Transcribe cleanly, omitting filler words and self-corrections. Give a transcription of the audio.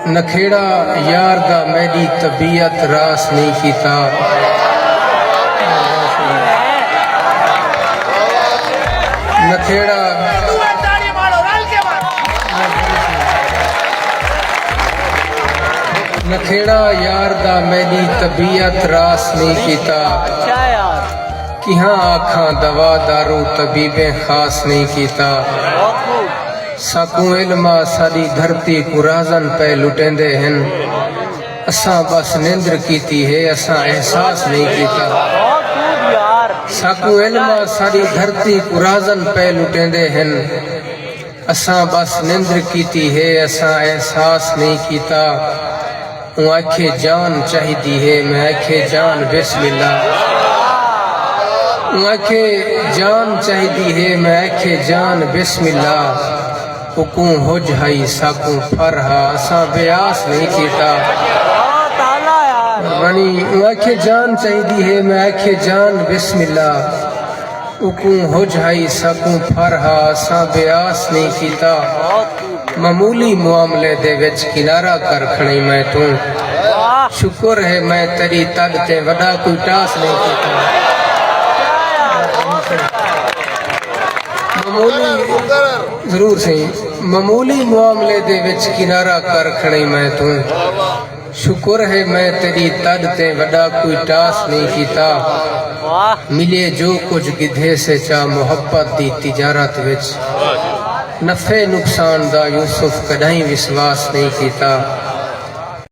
نکھیڑا یار دا میری طبیعت راس نہیں کیتا نکھیڑا نکھیڑا یار دا میری طبیعت راس نہیں کیتا کہاں آکھاں دوا دارو طبیبیں خاص نہیں کیتا ساکوں علمہ ساری دھرتی کو رازن پہ لٹیں دے ہن اساں بس نندر کیتی ہے اساں احساس نہیں کیتا ساکوں علمہ ساری دھرتی کو رازن پہ لٹیں دے ہن اساں بس نندر کیتی ہے اساں احساس نہیں کیتا ہوں آکھے جان چاہیدی ہے میں آکھے جان بسم اللہ ہوں آکھے جان چاہیدی ہے میں آکھے جان بسم اللہ حکم ہو جائی ساکوں فرہا اساں بیاس نہیں کیتا غنی ہوں آکھے جان چاہیدی ہے میں آکھے جان بسم اللہ حکم ہو جائی ساکوں فرہا اساں بیاس نہیں کیتا معمولی معاملے دے وچ کنارہ کر کھڑی میں تو شکر ہے میں تیری تد تے وڈا کوئی ٹاس نہیں کیتا ضرور صحیح معمولی معاملے دے وچ کنارہ کر کھڑی میں تو شکر ہے میں تیری تد تے وڈا کوئی ٹاس نہیں کیتا ملے جو کچھ گدھے سے چاہ محبت دی تجارت وچ نفع نقصان دا یوسف کدائیں وسواس نہیں کیتا